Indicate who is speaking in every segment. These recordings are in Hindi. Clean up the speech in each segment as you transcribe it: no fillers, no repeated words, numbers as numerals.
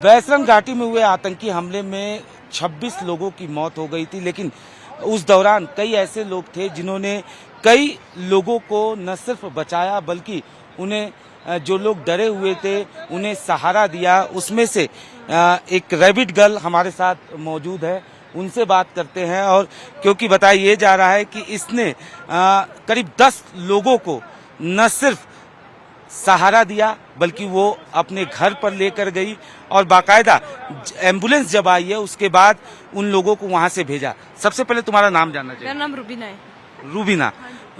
Speaker 1: बैसरन घाटी में हुए आतंकी हमले में 26 लोगों की मौत हो गई थी, लेकिन उस दौरान कई ऐसे लोग थे जिन्होंने कई लोगों को न सिर्फ बचाया बल्कि उन्हें जो लोग डरे हुए थे उन्हें सहारा दिया। उसमें से एक रैबिट गर्ल हमारे साथ मौजूद है, उनसे बात करते हैं। और क्योंकि बताया ये जा रहा है कि इसने करीब 10 लोगों को न सिर्फ सहारा दिया बल्कि वो अपने घर पर लेकर गई और बाकायदा एम्बुलेंस जब आई है उसके बाद उन लोगों को वहां से भेजा। सबसे पहले तुम्हारा नाम जानना चाहिए।
Speaker 2: मेरा नाम रूबीना है।
Speaker 1: रूबीना,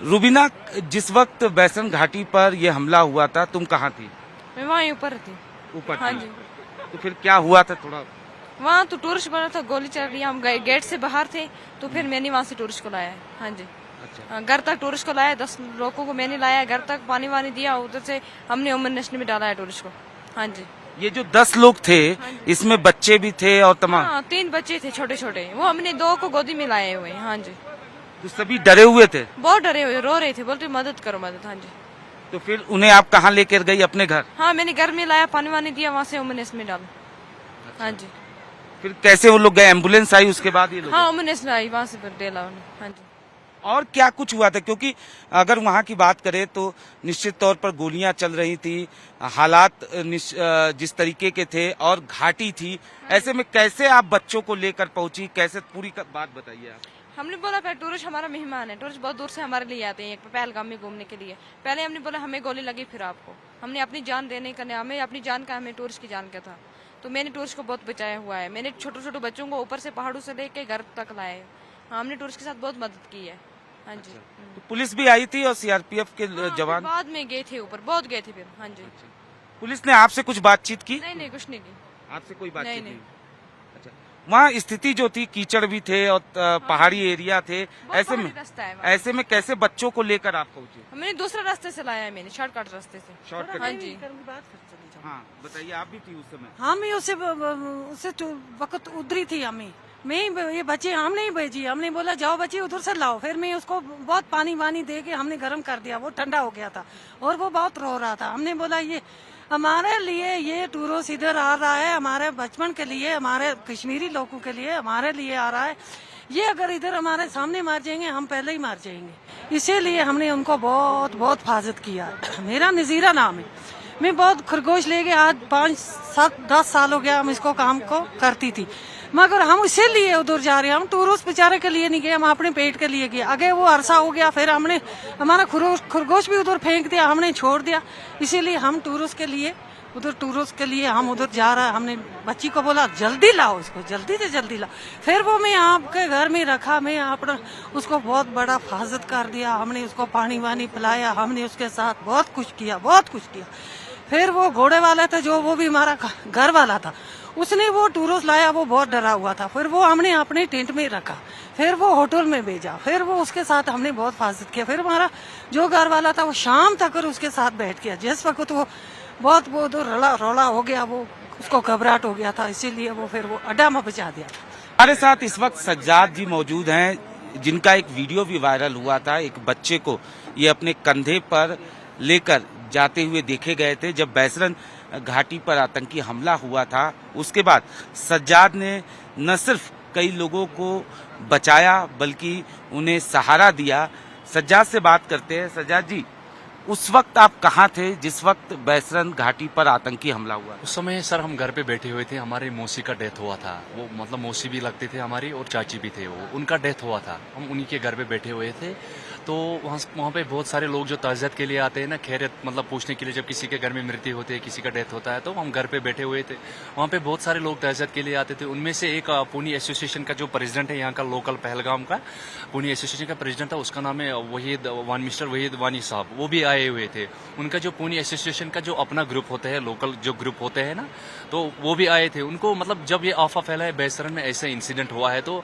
Speaker 1: रूबीना, जिस वक्त बैसरन घाटी पर यह हमला हुआ था तुम कहाँ थी?
Speaker 2: मैं वहाँ ऊपर थी।
Speaker 1: ऊपर?
Speaker 2: हाँ जी।
Speaker 1: तो फिर क्या हुआ था? थोड़ा
Speaker 2: वहाँ तो टूरिस्ट बना था, गोली चल रही है, हम गेट से बाहर थे तो फिर मैंने वहाँ से टूरिस्ट को लाया है। हाँ जी।
Speaker 1: अच्छा।
Speaker 2: घर तक टूरिस्ट को लाया, 10 लोगों को मैंने लाया, घर तक पानी वानी दिया, उधर से हमने उमर नेशनल में डाला है टूरिस्ट को। हाँ जी।
Speaker 1: ये जो 10 लोग थे इसमें बच्चे भी थे और तमाम?
Speaker 2: हाँ, 3 बच्चे थे छोटे छोटे, वो हमने 2 को गोदी में लाए हुए। हाँ जी।
Speaker 1: तो सभी डरे हुए थे?
Speaker 2: बहुत डरे हुए, रो रहे थे, बोलते मदद करो मदद। हाँ जी।
Speaker 1: तो फिर उन्हें आप कहाँ लेकर गई? अपने घर?
Speaker 2: हाँ, मैंने घर में लाया, पानी वानी दिया, वहाँ से उमर नेशनल में डाला। हाँ जी।
Speaker 1: फिर कैसे वो लोग गए? एम्बुलेंस आई उसके बाद ये लोग?
Speaker 2: हाँ, उमर नेशनल आई, वहाँ से फिर डेला उन्हें। हाँ जी।
Speaker 1: और क्या कुछ हुआ था? क्योंकि अगर वहाँ की बात करें तो निश्चित तौर पर गोलियां चल रही थी, हालात जिस तरीके के थे और घाटी थी, ऐसे में कैसे आप बच्चों को लेकर पहुंची? कैसे पूरी बात बताइए आप।
Speaker 2: हमने बोला पहले टूरिस्ट हमारा मेहमान है, टूरिस्ट बहुत दूर से हमारे लिए आते हैं पहलगाम में घूमने के लिए। पहले हमने बोला हमें गोली लगी, फिर आपको हमने अपनी जान देने का, हमें अपनी जान का, हमें टूरिस्ट की जान का था। तो मैंने टूरिस्ट को बहुत बचाया हुआ है। मैंने छोटे छोटे बच्चों को ऊपर से पहाड़ों से लेके घर तक लाया है। हमने टूरिस्ट के साथ बहुत मदद की है। हाँ जी।
Speaker 1: तो पुलिस भी आई थी और सीआरपीएफ के जवान
Speaker 2: बाद में गए थे ऊपर, बहुत गए थे फिर। हाँ जी।
Speaker 1: पुलिस ने आपसे कुछ बातचीत की?
Speaker 2: नहीं नहीं, कुछ नहीं की।
Speaker 1: आपसे कोई बातचीत
Speaker 2: नहीं।
Speaker 1: अच्छा, वहाँ स्थिति जो थी, कीचड़ भी थे और पहाड़ी एरिया थे, ऐसे में कैसे बच्चों को लेकर आप पहुंचे?
Speaker 2: मैंने दूसरा रास्ते से लाया है, मैंने शॉर्टकट रास्ते से।
Speaker 1: शॉर्टकट?
Speaker 2: हाँ जी।
Speaker 1: हाँ बताइए, आप भी थी उस समय?
Speaker 3: हम ही उसे वक्त उधरी थी। हमें मैं ये बच्चे हम नहीं भेजी, हमने बोला जाओ बच्चे उधर से लाओ। फिर मैं उसको बहुत पानी वानी दे के हमने गर्म कर दिया, वो ठंडा हो गया था और वो बहुत रो रहा था। हमने बोला ये हमारे लिए, ये टूरिस्ट इधर आ रहा है हमारे बचपन के लिए, हमारे कश्मीरी लोगों के लिए, हमारे लिए आ रहा है। ये अगर इधर हमारे सामने मार जाएंगे हम पहले ही मार जाएंगे। इसीलिए हमने उनको बहुत बहुत हिफाजत किया। मेरा नजीरा नाम है, मैं बहुत खरगोश लेके आज 5, 7, 10 साल हो गया हम इसको काम को करती थी, मगर हम इसीलिए उधर जा रहे हैं। हम टूरिस्ट बेचारे के लिए नहीं गए, हम अपने पेट के लिए गए। आगे वो अरसा हो गया, फिर हमने हमारा खरगोश भी उधर फेंक दिया, हमने छोड़ दिया। इसीलिए हम टूरिस्ट के लिए हम उधर जा रहा है। हमने बच्ची को बोला जल्दी लाओ इसको, जल्दी से जल्दी लाओ। फिर वो मैं आपके घर में रखा, मैं अपना उसको बहुत बड़ा हिफाजत कर दिया। हमने उसको पानी वानी पिलाया, हमने उसके साथ बहुत कुछ किया। फिर वो घोड़े वाला था जो, वो भी हमारा घर वाला था, उसने वो टूरिस्ट लाया, वो बहुत डरा हुआ था। फिर वो हमने अपने टेंट में रखा, फिर वो होटल में भेजा, फिर वो उसके साथ हमने बहुत हिफाजत किया। फिर हमारा जो घर वाला था वो शाम तक उसके साथ बैठ गया। जिस वक्त वो बहुत वो रोला हो गया, वो उसको घबराहट हो गया था, इसीलिए वो फिर वो अड्डा में बचा दिया।
Speaker 1: हमारे साथ इस वक्त सज्जाद जी मौजूद हैं, जिनका एक वीडियो भी वायरल हुआ था। एक बच्चे को ये अपने कंधे पर लेकर जाते हुए देखे गए थे जब बैसरन घाटी पर आतंकी हमला हुआ था। उसके बाद सज्जाद ने न सिर्फ कई लोगों को बचाया बल्कि उन्हें सहारा दिया। सज्जाद से बात करते हैं। सज्जाद जी, उस वक्त आप कहाँ थे जिस वक्त बैसरन घाटी पर आतंकी हमला हुआ?
Speaker 4: उस समय सर हम घर पे बैठे हुए थे, हमारी मौसी का डेथ हुआ था। वो मतलब मौसी भी लगते थे हमारी और चाची भी थे, वो उनका डेथ हुआ था। हम उन्हीं के घर पे बैठे हुए थे। तो वहाँ पे बहुत सारे लोग जो ताज़ियत के लिए आते हैं ना, खैरियत मतलब पूछने के लिए, जब किसी के घर में मृत्यु होती है, किसी का डेथ होता है, तो हम घर पे बैठे हुए थे। वहाँ पे बहुत सारे लोग ताज़ियत के लिए आते थे। उनमें से एक पुनी एसोसिएशन का जो प्रेसिडेंट है यहाँ का, लोकल पहलगाम का पुनी एसोसिएशन का प्रेसिडेंट था, उसका नाम है मिस्टर वहीद वानी साहब, वो भी आए हुए थे। उनका जो पुनी एसोसिएशन का जो अपना ग्रुप होता है, लोकल जो ग्रुप होते हैं ना, तो वो भी आए थे। उनको मतलब जब ये अफवाह फैला है बैसरन में ऐसा इंसिडेंट हुआ है, तो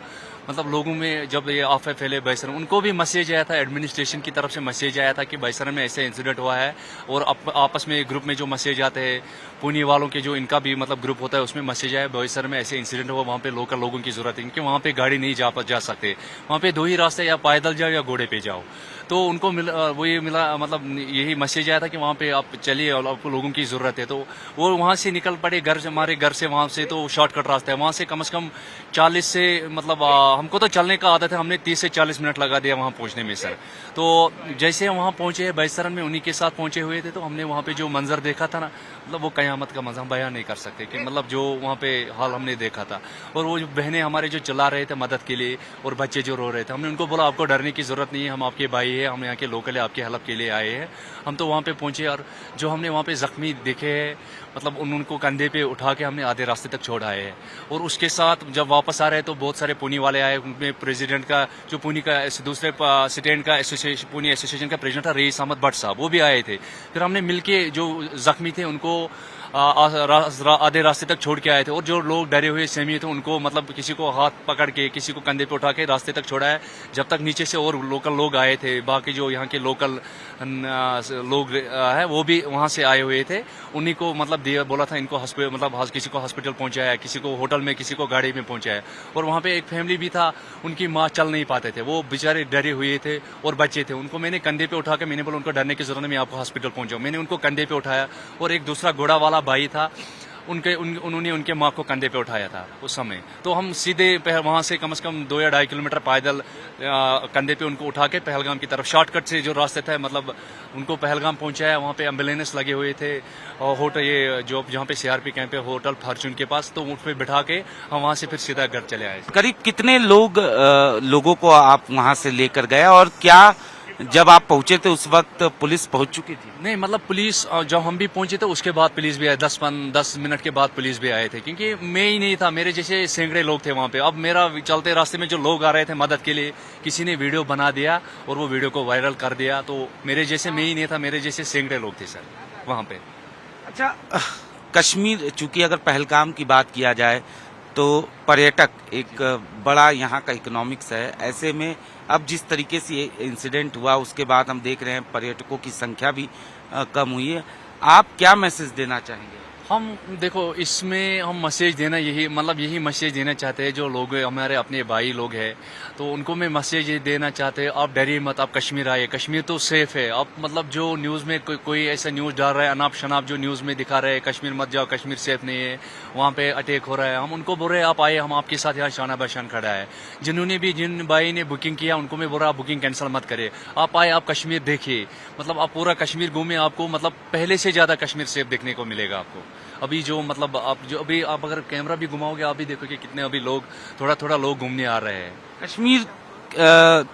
Speaker 4: मतलब लोगों में जब ये अफवाह फैले बैसरन, उनको भी मैसेज आया था, एडमिनिस्ट्रेशन की तरफ से मैसेज आया था कि बैसरन में ऐसे इंसिडेंट हुआ है। और आपस में ग्रुप में जो मैसेज आते हैं पुणे वालों के, जो इनका भी मतलब ग्रुप होता है, उसमें मैसेज आया बैसरन में ऐसे इंसिडेंट हुआ, वहाँ पे लोकल लोगों की जरूरत है क्योंकि वहाँ पे गाड़ी नहीं जा सकते, वहाँ पे 2 ही रास्ते, या पैदल जाओ या घोड़े पे जाओ। तो उनको वो ये मिला, मतलब यही मैसेज आया था कि वहाँ पे आप चलिए और आपको लोगों की जरूरत है। तो वो वहाँ से निकल पड़े, हमारे घर से वहाँ से तो शॉर्टकट रास्ता है, वहाँ से कम 40 से मतलब हमको तो चलने का आदत है, हमने 30 से 40 मिनट लगा दिया वहाँ पहुँचने में सर। तो जैसे हम वहाँ पहुँचे बैसरन में, उन्हीं के साथ पहुँचे हुए थे, तो हमने वहाँ पे जो मंजर देखा था ना, मतलब वो कयामत का मंजर हम बयान नहीं कर सकते कि मतलब जो वहाँ पे हाल हमने देखा था। और वो जो बहनें हमारे जो चला रहे थे मदद के लिए और बच्चे जो रो रहे थे, हमने उनको बोला आपको डरने की जरूरत नहीं है, हम आपके भाई है, हम यहाँ के लोकल है, आपके हेल्प के लिए आए हैं। हम तो वहाँ पे पहुँचे और जो हमने वहाँ पे जख्मी देखे हैं, मतलब उनको कंधे पे उठा के हमने आधे रास्ते तक छोड़ आए हैं। और उसके साथ जब वापस आ रहे तो बहुत सारे पुणे वाले आए, उनमें प्रेसिडेंट का जो पुणे का दूसरे स्टेट का एसोसिएशन, पुणे एसोसिएशन का प्रेसिडेंट था रईस अहमद भट्ट साहब, वो भी आए थे। फिर हमने मिलके जो जख्मी थे उनको आधे रास्ते तक छोड़ के आए थे। और जो लोग डरे हुए सेमी थे उनको मतलब किसी को हाथ पकड़ के, किसी को कंधे पे उठा के रास्ते तक छोड़ा है, जब तक नीचे से और लोकल लोग आए थे। बाकी जो यहाँ के लोकल लोग है वो भी वहाँ से आए हुए थे, उन्हीं को मतलब दिया, बोला था इनको मतलब किसी को हॉस्पिटल पहुँचाया, किसी को होटल में, किसी को गाड़ी में पहुँचाया। और वहाँ पे एक फैमिली भी था, उनकी माँ चल नहीं पाते थे, वो बेचारे डरे हुए थे और बच्चे थे, उनको मैंने कंधे पे उठा के मैंने बोला उनको डरने की जरूरत नहीं, मैं आपको हॉस्पिटल पहुँचाऊँ। मैंने उनको कंधे पे उठाया। और एक दूसरा घोड़ा वाला भाई था, उन्होंने उनके माँ को कंधे पे उठाया था उस समय। तो हम सीधे वहाँ से कम 2 या 2.5 किलोमीटर पैदल कंधे पे उनको उठा के पहलगाम की तरफ शॉर्टकट से जो रास्ते था, मतलब उनको पहलगाम पहुँचाया। वहाँ पे एम्बुलेंस लगे हुए थे और होटल, ये जो जहाँ पे सीआरपी कैंप है होटल फॉर्चून के पास, तो उस पर बिठा के हम वहाँ से फिर सीधा घर चले आए।
Speaker 1: करीब कितने लोगों को आप वहाँ से लेकर गए और क्या जब आप पहुंचे थे उस वक्त पुलिस पहुंच चुकी थी?
Speaker 4: नहीं, मतलब पुलिस जब हम भी पहुंचे थे उसके बाद पुलिस भी आए, 10 मिनट के बाद पुलिस भी आए थे, क्योंकि मैं ही नहीं था, मेरे जैसे सैकड़े लोग थे वहाँ पे। अब मेरा चलते रास्ते में जो लोग आ रहे थे मदद के लिए, किसी ने वीडियो बना दिया और वो वीडियो को वायरल कर दिया, तो मेरे जैसे मैं ही नहीं था, मेरे जैसे सैकड़े लोग थे सर वहाँ पे।
Speaker 1: अच्छा, कश्मीर, चूंकि अगर पहलगाम की बात किया जाए तो पर्यटक एक बड़ा यहाँ का इकोनॉमिक्स है, ऐसे में अब जिस तरीके से ये इंसिडेंट हुआ उसके बाद हम देख रहे हैं पर्यटकों की संख्या भी कम हुई है। आप क्या मैसेज देना चाहेंगे?
Speaker 4: हम देखो, इसमें हम मैसेज देना यही मैसेज देना चाहते हैं, जो लोग हमारे अपने भाई लोग हैं, तो उनको मैं मैसेज ये देना चाहते हैं, आप डरिए मत, आप कश्मीर आइए, कश्मीर तो सेफ है। आप मतलब जो न्यूज़ में कोई ऐसा न्यूज़ डाल रहा है, अनाप शनाप जो न्यूज़ में दिखा रहे हैं, कश्मीर मत जाओ, कश्मीर सेफ नहीं है, वहाँ पे अटैक हो रहा है, हम उनको बोल रहे हैं आप आइए, हम आपके साथ यहाँ शाना बशान खड़ा है। जिन भाई ने बुकिंग किया उनको मैं बोल रहा आप बुकिंग कैंसिल मत करें, आप आए, आप कश्मीर देखिए, मतलब आप पूरा कश्मीर घूमे, आपको मतलब पहले से ज्यादा कश्मीर सेफ देखने को मिलेगा आपको। अभी जो मतलब आप अगर कैमरा भी घुमाओगे आप भी देखोगे कितने अभी लोग थोड़ा लोग घूमने आ रहे हैं।
Speaker 1: कश्मीर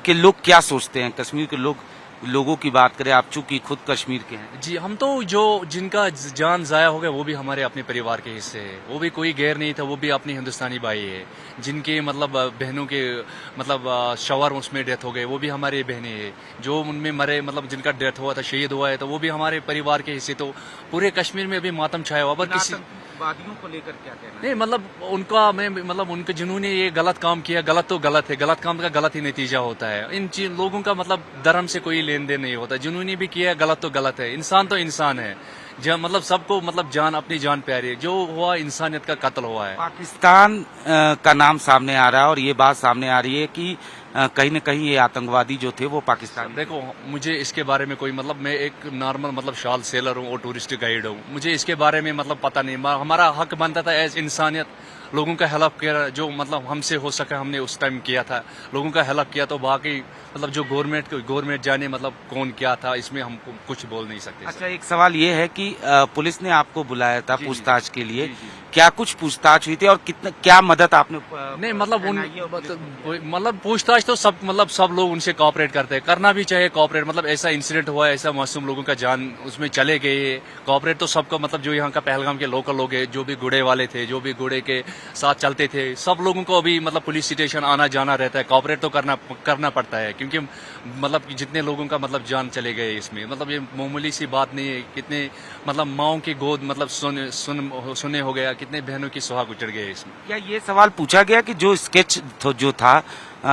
Speaker 1: के लोग क्या सोचते हैं? कश्मीर के लोगों की बात करें, आप चूंकि खुद कश्मीर के हैं।
Speaker 4: जी, हम तो जिनका जान जाया हो गया वो भी हमारे अपने परिवार के हिस्से है, वो भी कोई गैर नहीं था, वो भी अपने हिंदुस्तानी भाई है। जिनके मतलब बहनों के मतलब शवर उसमें डेथ हो गए, वो भी हमारे बहनें हैं। जो उनमें मरे, मतलब जिनका डेथ हुआ था, शहीद हुआ है, तो वो भी हमारे परिवार के हिस्से। तो पूरे कश्मीर में अभी मातम छाया हुआ। पर किसी
Speaker 1: वादियों को लेकर क्या कहना है?
Speaker 4: नहीं, मतलब उनके जिन्होंने ये गलत काम किया, गलत तो गलत है, गलत काम का गलत ही नतीजा होता है। इन लोगों का मतलब धर्म से कोई लेन देन नहीं होता, जिन्होंने भी किया गलत तो गलत है। इंसान तो इंसान है, जब मतलब सबको मतलब अपनी जान प्यारी है, जो हुआ इंसानियत का कत्ल हुआ है।
Speaker 1: पाकिस्तान का नाम सामने आ रहा है और ये बात सामने आ रही है कि कहीं न कहीं ये आतंकवादी जो थे वो पाकिस्तान।
Speaker 4: देखो, मुझे इसके बारे में कोई मतलब, मैं एक नॉर्मल मतलब शाल सेलर हूँ और टूरिस्ट गाइड हूँ, मुझे इसके बारे में मतलब पता नहीं। हमारा हक बनता था एज इंसानियत, लोगों का हेल्प किया, जो मतलब हमसे हो सका हमने उस टाइम किया था, लोगों का हेल्प किया। तो बाकी मतलब जो गवर्नमेंट जाने मतलब कौन क्या था, इसमें हम कुछ बोल नहीं सकते।
Speaker 1: अच्छा, एक सवाल ये है कि पुलिस ने आपको बुलाया था पूछताछ के लिए, क्या कुछ पूछताछ हुई थी और क्या मदद आपने?
Speaker 4: नहीं, मतलब पूछताछ तो सब लोग उनसे कोऑपरेट करते हैं, करना भी चाहिए कोऑपरेट। मतलब ऐसा इंसिडेंट हुआ, ऐसा मासूम लोगों का जान उसमें चले गए, कोऑपरेट तो सबको, मतलब जो यहाँ का पहलगाम के लोकल लोग हैं, जो भी घोड़े वाले थे, जो भी घोड़े के साथ चलते थे, सब लोगों को अभी मतलब पुलिस स्टेशन आना जाना रहता है, कोऑपरेट तो करना पड़ता है, क्योंकि मतलब जितने लोगों का मतलब जान चले गए इसमें, मतलब ये मामूली सी बात नहीं है। कितने मतलब माओं की गोद मतलब सुने हो गया, कितने बहनों की सुहाग उजड़ गए इसमें।
Speaker 1: क्या ये सवाल पूछा गया कि जो स्केच जो था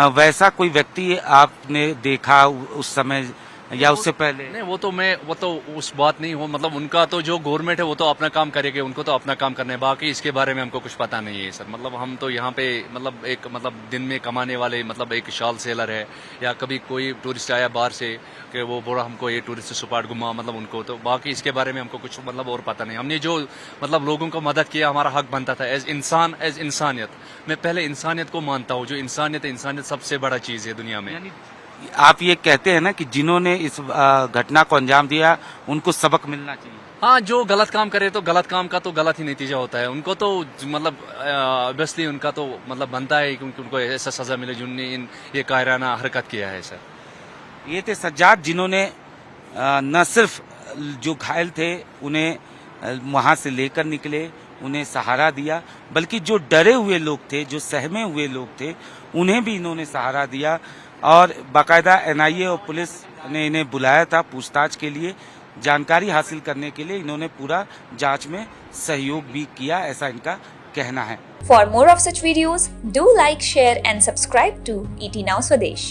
Speaker 1: वैसा कोई व्यक्ति आपने देखा उस समय या उससे पहले?
Speaker 4: नहीं, वो तो उस बात नहीं हो, मतलब उनका तो जो गवर्नमेंट है वो तो अपना काम करेगी, उनको तो अपना काम करना है, बाकी इसके बारे में हमको कुछ पता नहीं है सर। मतलब हम तो यहाँ पे मतलब एक मतलब दिन में कमाने वाले मतलब एक शाल सेलर है, या कभी कोई टूरिस्ट आया बाहर से कि वो बोला हमको ये टूरिस्ट स्पॉट घुमा, मतलब उनको तो बाकी इसके बारे में हमको कुछ मतलब और पता नहीं। हमने जो मतलब लोगों को मदद किया, हमारा हक बनता था एज इंसान, एज इंसानियत। मैं पहले इंसानियत को मानता हूँ, जो इंसानियत है, इंसानियत सबसे बड़ा चीज़ है दुनिया में।
Speaker 1: यानी आप ये कहते हैं ना कि जिन्होंने इस घटना को अंजाम दिया उनको सबक मिलना चाहिए।
Speaker 4: हाँ, जो गलत काम करे तो गलत काम का तो गलत ही नतीजा होता है। उनको तो मतलब ऑब्वियसली उनका तो मतलब बनता है क्योंकि उनको ऐसा सजा मिले जिनने ये कायराना हरकत किया है सर।
Speaker 1: ये थे सज्जाद, जिन्होंने न सिर्फ जो घायल थे उन्हें वहां से लेकर निकले, उन्हें सहारा दिया, बल्कि जो डरे हुए लोग थे, जो सहमे हुए लोग थे, उन्हें भी इन्होंने सहारा दिया। और बाकायदा एनआईए और पुलिस ने इन्हें बुलाया था पूछताछ के लिए, जानकारी हासिल करने के लिए। इन्होंने पूरा जांच में सहयोग भी किया, ऐसा इनका कहना है।
Speaker 5: For more of such videos, do like, share and subscribe to ET Now Swadesh.